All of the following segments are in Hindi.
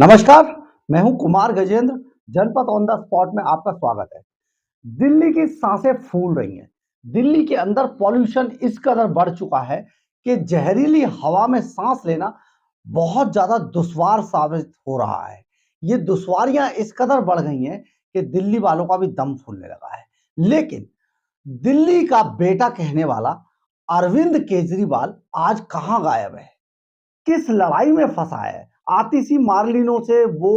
नमस्कार, मैं हूं कुमार गजेंद्र। जनपद ऑन द स्पॉट में आपका स्वागत है। दिल्ली की सांसें फूल रही हैं। दिल्ली के अंदर पॉल्यूशन इस कदर बढ़ चुका है कि जहरीली हवा में सांस लेना बहुत ज्यादा दुश्वार साबित हो रहा है। ये दुश्वारियां इस कदर बढ़ गई हैं कि दिल्ली वालों का भी दम फूलने लगा है। लेकिन दिल्ली का बेटा कहने वाला अरविंद केजरीवाल आज कहां गायब है? किस लड़ाई में फंसा है? आतिशी मार्लिनो से वो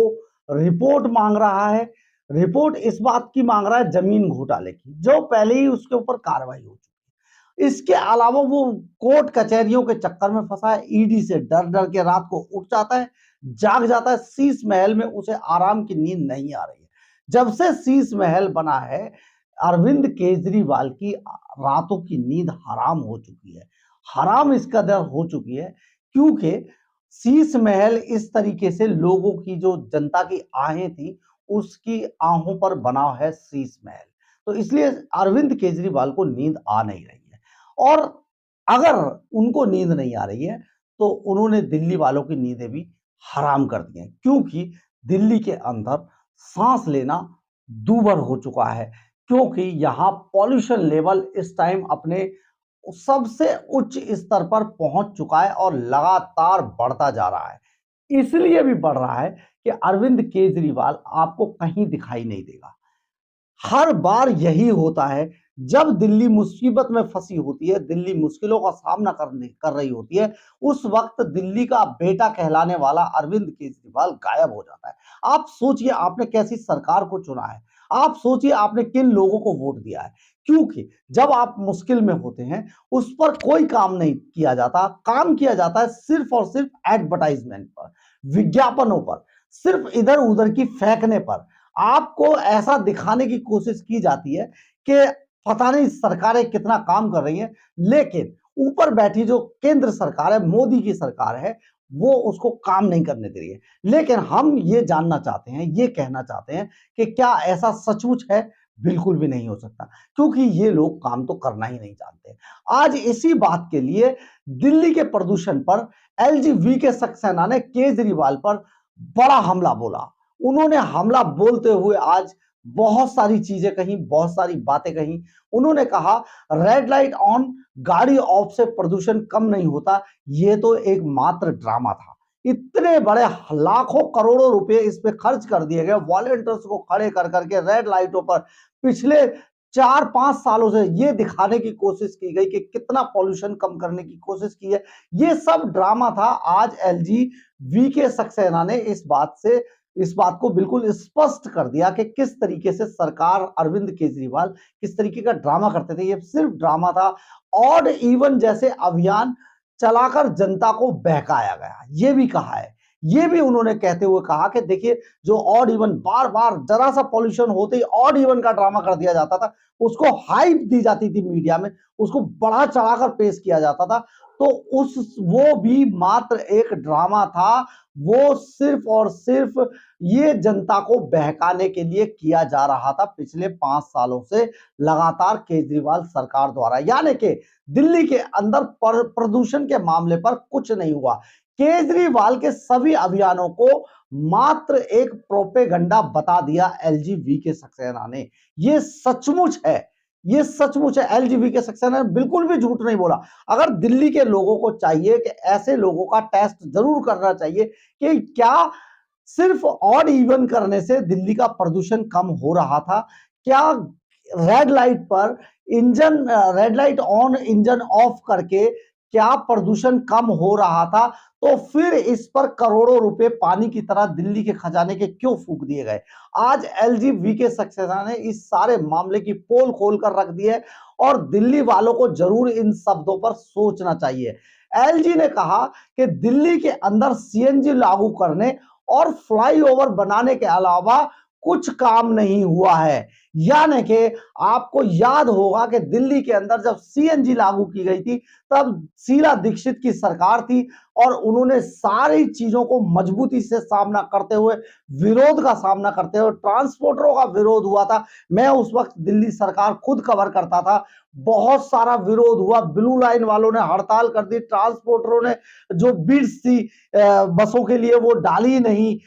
रिपोर्ट मांग रहा है। रिपोर्ट इस बात की मांग रहा है जमीन घोटाले की, जो पहले ही उसके ऊपर कार्रवाई हो चुकी है। इसके अलावा वो कोर्ट कचहरियों के चक्कर में फंसा है। ईडी से डर डर के रात को उठ जाता है, जाग जाता है। शीश महल में उसे आराम की नींद नहीं आ रही है। जब से शीश महल बना है, अरविंद केजरीवाल की रातों की नींद हराम हो चुकी है। हराम इस कदर हो चुकी है क्योंकि शीश महल इस तरीके से लोगों की, जो जनता की आहें थी, उसकी आहों पर बना है शीश महल। तो इसलिए अरविंद केजरीवाल को नींद आ नहीं रही है। और अगर उनको नींद नहीं आ रही है तो उन्होंने दिल्ली वालों की नींदें भी हराम कर दी हैं, क्योंकि दिल्ली के अंदर सांस लेना दूभर हो चुका है। क्योंकि यहाँ पॉल्यूशन लेवल इस टाइम अपने सबसे उच्च स्तर पर पहुंच चुका है और लगातार बढ़ता जा रहा है। इसलिए भी बढ़ रहा है कि अरविंद केजरीवाल आपको कहीं दिखाई नहीं देगा। हर बार यही होता है, जब दिल्ली मुसीबत में फंसी होती है, दिल्ली मुश्किलों का सामना कर रही होती है, उस वक्त दिल्ली का बेटा कहलाने वाला अरविंद केजरीवाल गायब हो जाता है। आप सोचिए आपने कैसी सरकार को चुना है। आप सोचिए आपने किन लोगों को वोट दिया है। क्योंकि जब आप मुश्किल में होते हैं, उस पर कोई काम नहीं किया जाता। काम किया जाता है सिर्फ और सिर्फ एडवर्टाइजमेंट पर, विज्ञापनों पर, सिर्फ इधर उधर की फेंकने पर। आपको ऐसा दिखाने की कोशिश की जाती है कि पता नहीं सरकारें कितना काम कर रही हैं, लेकिन ऊपर बैठी जो केंद्र सरकार है, मोदी की सरकार है, वो उसको काम नहीं करने दे रही है। लेकिन हम ये जानना चाहते हैं, ये कहना चाहते हैं कि क्या ऐसा सचमुच है? बिल्कुल भी नहीं हो सकता, क्योंकि ये लोग काम तो करना ही नहीं जानते। आज इसी बात के लिए दिल्ली के प्रदूषण पर एलजी के सक्सेना ने केजरीवाल पर बड़ा हमला बोला। उन्होंने हमला बोलते हुए आज बहुत सारी चीजें कही, बहुत सारी बातें कही। उन्होंने कहा रेड लाइट ऑन, गाड़ी ऑफ से प्रदूषण कम नहीं होता, ये तो एक मात्र ड्रामा था। इतने बड़े लाखों करोड़ों रुपए इस पे खर्च कर दिए गए, वॉलंटियर्स को खड़े कर करके रेड लाइटों पर पिछले 4-5 सालों से ये दिखाने की कोशिश की गई कि कितना पॉल्यूशन कम करने की कोशिश की है। ये सब ड्रामा था। आज एलजी के सक्सेना ने इस बात को बिल्कुल स्पष्ट कर दिया कि किस तरीके से सरकार, अरविंद केजरीवाल किस तरीके का ड्रामा करते थे। ये सिर्फ ड्रामा था। ऑड इवन जैसे अभियान चलाकर जनता को बहकाया गया, ये भी कहा है। ये भी उन्होंने कहते हुए कहा कि देखिए, जो ऑड इवन, बार बार जरा सा पॉल्यूशन होते ही ऑड इवन का ड्रामा कर दिया जाता था, उसको हाइप दी जाती थी मीडिया में, उसको बढ़ा चढ़ाकर पेश किया जाता था। तो वो भी मात्र एक ड्रामा था। वो सिर्फ और सिर्फ ये जनता को बहकाने के लिए किया जा रहा था पिछले 5 सालों से लगातार केजरीवाल सरकार द्वारा। यानी कि दिल्ली के अंदर प्रदूषण के मामले पर कुछ नहीं हुआ। केजरीवाल के सभी अभियानों को मात्र एक प्रोपेगंडा बता दिया एलजी के सक्सेना ने। ये सचमुच है, ये सचमुच है। एलजी के सक्सेना ने बिल्कुल भी झूठ नहीं बोला। अगर दिल्ली के लोगों को चाहिए कि ऐसे लोगों का टेस्ट जरूर करना चाहिए कि क्या सिर्फ ऑड इवन करने से दिल्ली का प्रदूषण कम हो रहा था, क्या रेड लाइट पर engine, red light on engine of करके क्या प्रदूषण कम हो रहा था, तो फिर इस पर करोड़ों रुपए पानी की तरह दिल्ली के खजाने के क्यों फूंक दिए गए? आज एलजी के सक्सेना ने इस सारे मामले की पोल खोल कर रख दी है और दिल्ली वालों को जरूर इन शब्दों पर सोचना चाहिए। एलजी ने कहा कि दिल्ली के अंदर सीएनजी लागू करने और फ्लाईओवर बनाने के अलावा कुछ काम नहीं हुआ है। यानी कि आपको याद होगा कि दिल्ली के अंदर जब सीएनजी लागू की गई थी, तब शीला दीक्षित की सरकार थी और उन्होंने सारी चीजों को मजबूती से सामना करते हुए, विरोध का सामना करते हुए, ट्रांसपोर्टरों का विरोध हुआ था। मैं उस वक्त दिल्ली सरकार खुद कवर करता था। बहुत सारा विरोध हुआ, ब्लू लाइन वालों ने हड़ताल कर दी, ट्रांसपोर्टरों ने जो बिड्स थी बसों के लिए वो डाली नहीं।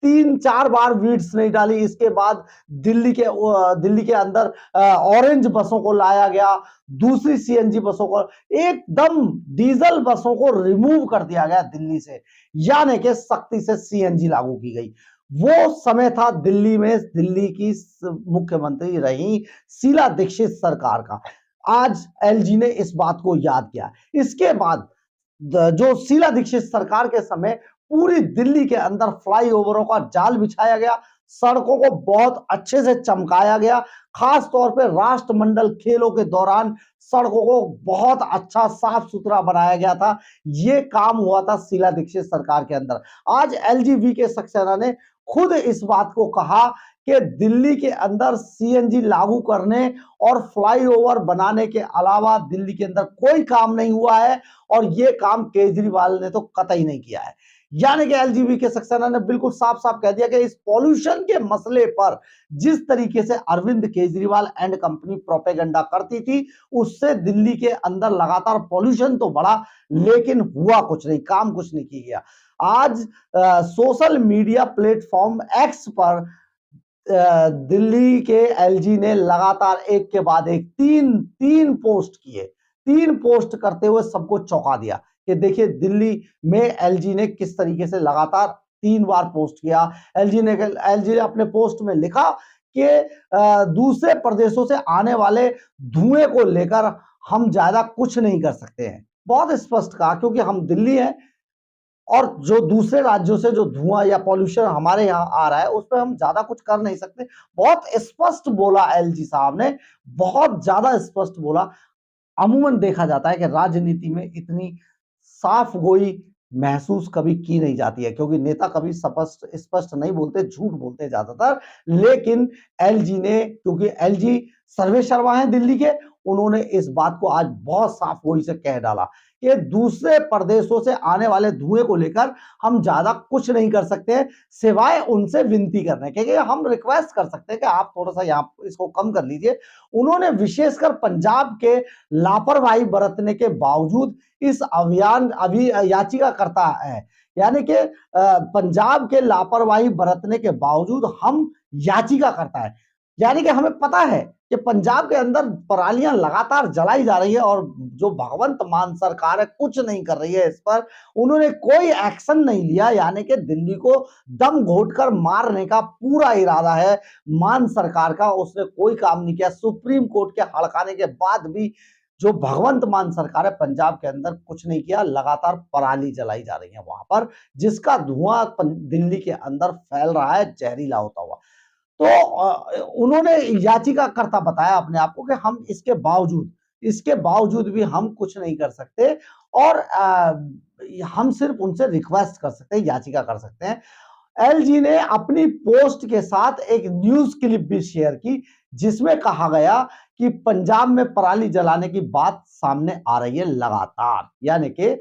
3-4 बार वीड्स नहीं डाली। इसके बाद दिल्ली के अंदर ऑरेंज बसों को लाया गया, दूसरी सीएनजी बसों को, एकदम डीजल बसों को रिमूव कर दिया गया दिल्ली से, यानी कि सख्ती से सीएनजी लागू की गई। वो समय था दिल्ली में दिल्ली की मुख्यमंत्री रही शीला दीक्षित सरकार का। आज एलजी ने इस बात को याद किया। इसके बाद जो शीला दीक्षित सरकार के समय पूरी दिल्ली के अंदर फ्लाईओवरों का जाल बिछाया गया, सड़कों को बहुत अच्छे से चमकाया गया, खास तौर पे राष्ट्रमंडल खेलों के दौरान सड़कों को बहुत अच्छा साफ सुथरा बनाया गया था। ये काम हुआ था शीला दीक्षित सरकार के अंदर। आज एलजी के सक्सेना ने खुद इस बात को कहा कि दिल्ली के अंदर सीएनजी लागू करने और फ्लाईओवर बनाने के अलावा दिल्ली के अंदर कोई काम नहीं हुआ है, और ये काम केजरीवाल ने तो कतई नहीं किया है। यानी कि एलजीबी के सक्सेना ने बिल्कुल साफ साफ कह दिया कि इस पॉल्यूशन के मसले पर जिस तरीके से Arvind Kejriwal and company propaganda करती थी, उससे दिल्ली के अंदर लगातार पॉल्यूशन तो बढ़ा, लेकिन हुआ कुछ नहीं, काम कुछ नहीं किया गया। आज सोशल मीडिया प्लेटफॉर्म एक्स पर दिल्ली के एलजी ने लगातार एक के बाद एक तीन पोस्ट किए। 3 पोस्ट करते हुए सबको चौंका दिया कि देखिए दिल्ली में एलजी ने किस तरीके से लगातार 3 बार पोस्ट किया। एलजी ने अपने पोस्ट में लिखा कि दूसरे प्रदेशों से आने वाले धुएं को लेकर हम ज्यादा कुछ नहीं कर सकते हैं। बहुत स्पष्ट कहा, क्योंकि हम दिल्ली हैं और जो दूसरे राज्यों से जो धुआं या पॉल्यूशन हमारे यहाँ आ रहा है उस पर हम ज्यादा कुछ कर नहीं सकते। बहुत स्पष्ट बोला एलजी साहब ने, बहुत ज्यादा स्पष्ट बोला। अमूमन देखा जाता है कि राजनीति में इतनी साफ गोई महसूस कभी की नहीं जाती है, क्योंकि नेता कभी स्पष्ट नहीं बोलते, झूठ बोलते ज्यादातर। लेकिन एलजी ने, क्योंकि एलजी सर्वे शर्मा है दिल्ली के, उन्होंने इस बात को आज बहुत साफ गोई से कह डाला कि दूसरे प्रदेशों से आने वाले धुएं को लेकर हम ज्यादा कुछ नहीं कर सकते हैं, सिवाय उनसे विनती करने के, कि हम रिक्वेस्ट कर सकते हैं कि आप थोड़ा सा यहाँ इसको कम कर लीजिए। उन्होंने विशेषकर पंजाब के लापरवाही बरतने के बावजूद इस याचिका करता है, यानी कि पंजाब के लापरवाही बरतने के बावजूद हम याचिका करता है, यानी कि हमें पता है कि पंजाब के अंदर परालियां लगातार जलाई जा रही है और जो भगवंत मान सरकार है कुछ नहीं कर रही है इस पर, उन्होंने कोई एक्शन नहीं लिया। यानी कि दिल्ली को दम घोटकर मारने का पूरा इरादा है मान सरकार का, उसने कोई काम नहीं किया। सुप्रीम कोर्ट के हड़काने के बाद भी जो भगवंत मान सरकार है पंजाब के अंदर कुछ नहीं किया, लगातार पराली जलाई जा रही है वहां पर, जिसका धुआं दिल्ली के अंदर फैल रहा है जहरीला होता हुआ। तो उन्होंने याचिकाकर्ता बताया अपने आप को कि हम इसके बावजूद भी हम कुछ नहीं कर सकते, और हम सिर्फ उनसे रिक्वेस्ट कर सकते हैं, याचिका कर सकते हैं। एलजी ने अपनी पोस्ट के साथ एक न्यूज क्लिप भी शेयर की, जिसमें कहा गया कि पंजाब में पराली जलाने की बात सामने आ रही है लगातार। यानी कि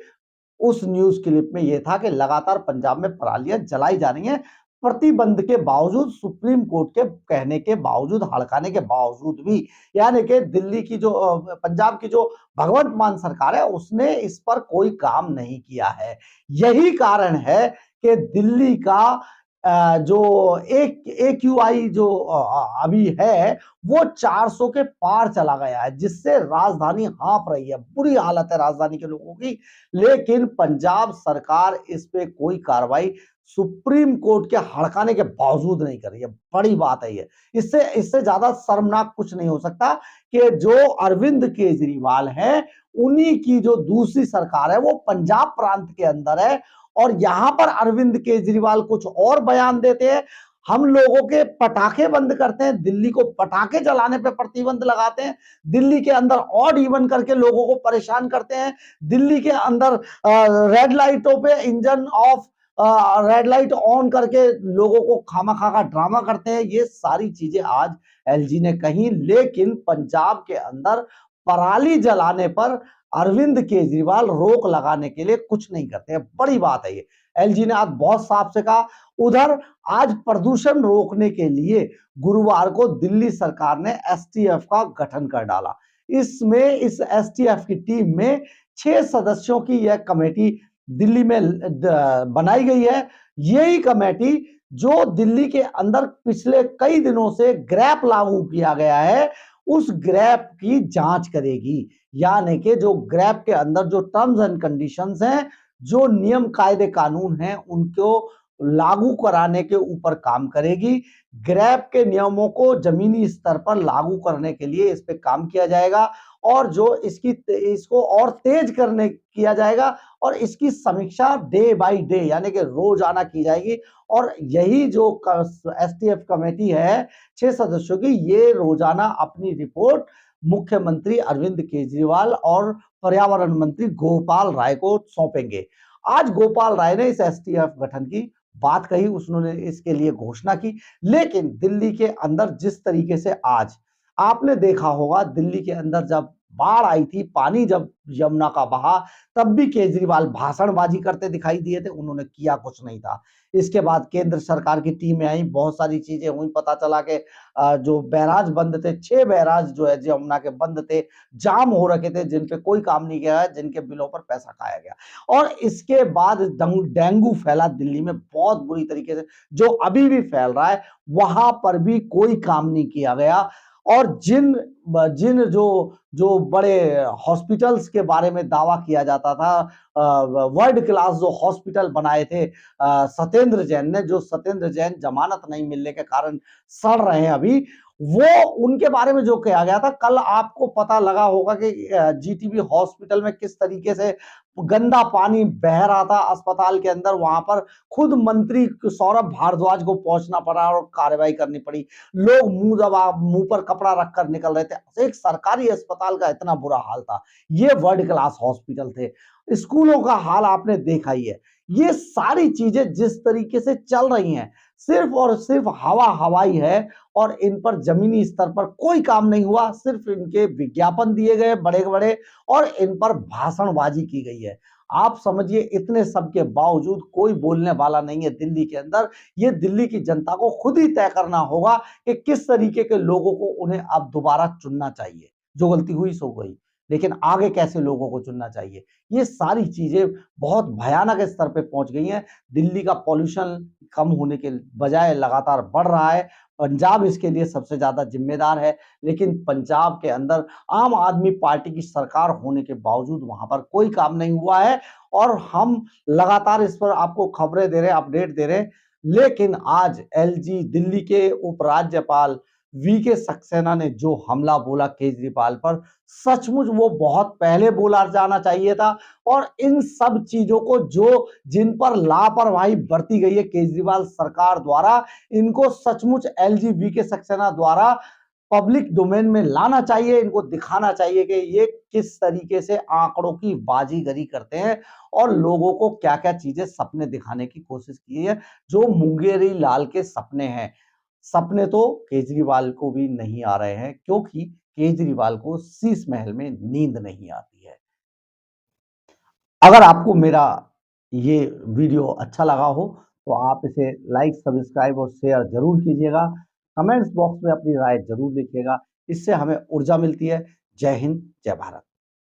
उस न्यूज क्लिप में यह था कि लगातार पंजाब में परालियां जलाई जा रही हैं, प्रतिबंध के बावजूद, सुप्रीम कोर्ट के कहने के बावजूद, हड़काने के बावजूद भी। यानी कि दिल्ली की जो पंजाब की जो भगवंत मान सरकार है उसने इस पर कोई काम नहीं किया है। यही कारण है कि दिल्ली का जो AQI जो अभी है वो 400 के पार चला गया है, जिससे राजधानी हाँफ रही है, बुरी हालत है राजधानी के लोगों की। लेकिन पंजाब सरकार इस पे कोई कार्रवाई सुप्रीम कोर्ट के हड़काने के बावजूद नहीं कर रही है। बड़ी बात है ये, इससे ज्यादा शर्मनाक कुछ नहीं हो सकता कि जो अरविंद केजरीवाल है उन्हीं की जो दूसरी सरकार है वो पंजाब प्रांत के अंदर है, और यहां पर अरविंद केजरीवाल कुछ और बयान देते हैं। हम लोगों के पटाखे बंद करते हैं, दिल्ली को पटाखे जलाने पे प्रतिबंध लगाते हैं, दिल्ली के अंदर ऑड इवन करके लोगों को परेशान करते हैं, दिल्ली के अंदर रेड लाइटों पे engine of, red light on करके लोगों को खामखा का ड्रामा करते हैं। ये सारी चीजें आज एलजी ने कही, लेकिन पंजाब के अंदर पराली जलाने पर अरविंद केजरीवाल रोक लगाने के लिए कुछ नहीं करते हैं। बड़ी बात है ये, एलजी ने आज बहुत साफ से कहा। उधर आज प्रदूषण रोकने के लिए गुरुवार को दिल्ली सरकार ने एसटीएफ का गठन कर डाला। इस एसटीएफ की टीम में 6 सदस्यों की यह कमेटी दिल्ली में बनाई गई है, यही कमेटी जो दिल्ली के अंदर पिछले कई दिनों से ग्रैप लागू किया गया है, उस ग्रैप की जांच करेगी। यानी कि जो ग्रैप के अंदर जो टर्म्स एंड कंडीशंस हैं, जो नियम कायदे कानून हैं, उनको लागू कराने के ऊपर काम करेगी। ग्रैप के नियमों को जमीनी स्तर पर लागू करने के लिए इस पे काम किया जाएगा और जो इसको और तेज करने किया जाएगा और इसकी समीक्षा डे बाय डे यानी कि रोजाना की जाएगी। और यही जो एसटीएफ कमेटी है 6 सदस्यों की, ये रोजाना अपनी रिपोर्ट मुख्यमंत्री अरविंद केजरीवाल और पर्यावरण मंत्री गोपाल राय को सौंपेंगे। आज गोपाल राय ने इस एसटीएफ गठन की बात कही, उन्होंने इसके लिए घोषणा की। लेकिन दिल्ली के अंदर जिस तरीके से आज आपने देखा होगा, दिल्ली के अंदर जब बाढ़ आई थी, पानी जब यमुना का बहा, तब भी केजरीवाल भाषणबाजी करते दिखाई दिए थे, उन्होंने किया कुछ नहीं था। इसके बाद केंद्र सरकार की टीमें आई, बहुत सारी चीजें हुई, पता चला कि जो बैराज बंद थे, 6 बैराज जो है यमुना के बंद थे, जाम हो रखे थे, जिन पे कोई काम नहीं किया है, जिनके बिलों पर पैसा खाया गया। और इसके बाद डेंगू फैला दिल्ली में बहुत बुरी तरीके से, जो अभी भी फैल रहा है, वहां पर भी कोई काम नहीं किया गया। और जिन जिन जो जो बड़े हॉस्पिटल्स के बारे में दावा किया जाता था, वर्ल्ड क्लास जो हॉस्पिटल बनाए थे सत्येंद्र जैन ने, जो सत्येंद्र जैन जमानत नहीं मिलने के कारण सड़ रहे हैं अभी, वो उनके बारे में जो कहा गया था, कल आपको पता लगा होगा कि जीटीबी हॉस्पिटल में किस तरीके से गंदा पानी बह रहा था अस्पताल के अंदर। वहां पर खुद मंत्री सौरभ भारद्वाज को पहुंचना पड़ा और कार्रवाई करनी पड़ी। लोग मुंह पर कपड़ा रखकर निकल रहे थे। एक सरकारी अस्पताल का इतना बुरा हाल था। ये वर्ल्ड क्लास हॉस्पिटल थे। स्कूलों का हाल आपने देखा ही है। ये सारी चीजें जिस तरीके से चल रही हैं, सिर्फ और सिर्फ हवा हवाई है और इन पर जमीनी स्तर पर कोई काम नहीं हुआ। सिर्फ इनके विज्ञापन दिए गए बड़े बड़े और इन पर भाषणबाजी की गई है। आप समझिए, इतने सब के बावजूद कोई बोलने वाला नहीं है दिल्ली के अंदर। ये दिल्ली की जनता को खुद ही तय करना होगा कि किस तरीके के लोगों को उन्हें अब दोबारा चुनना चाहिए। जो गलती हुई सो गई, लेकिन आगे कैसे लोगों को चुनना चाहिए, ये सारी चीजें बहुत भयानक स्तर पे पहुंच गई हैं। दिल्ली का पॉल्यूशन कम होने के बजाय लगातार बढ़ रहा है। पंजाब इसके लिए सबसे ज्यादा जिम्मेदार है, लेकिन पंजाब के अंदर आम आदमी पार्टी की सरकार होने के बावजूद वहां पर कोई काम नहीं हुआ है। और हम लगातार इस पर आपको खबरें दे रहे हैं, अपडेट दे रहे हैं। लेकिन आज एलजी दिल्ली के उपराज्यपाल वीके सक्सेना ने जो हमला बोला केजरीवाल पर, सचमुच वो बहुत पहले बोला जाना चाहिए था। और इन सब चीजों को जिन पर लापरवाही बरती गई है केजरीवाल सरकार द्वारा, इनको सचमुच एलजी के सक्सेना द्वारा पब्लिक डोमेन में लाना चाहिए। इनको दिखाना चाहिए कि ये किस तरीके से आंकड़ों की बाजीगरी करते हैं और लोगों को क्या क्या चीजें सपने दिखाने की कोशिश की है, जो मुंगेरी लाल के सपने हैं। सपने तो केजरीवाल को भी नहीं आ रहे हैं, क्योंकि केजरीवाल को शीश महल में नींद नहीं आती है। अगर आपको मेरा ये वीडियो अच्छा लगा हो तो आप इसे लाइक, सब्सक्राइब और शेयर जरूर कीजिएगा। कमेंट्स बॉक्स में अपनी राय जरूर लिखिएगा। इससे हमें ऊर्जा मिलती है। जय हिंद, जय भारत।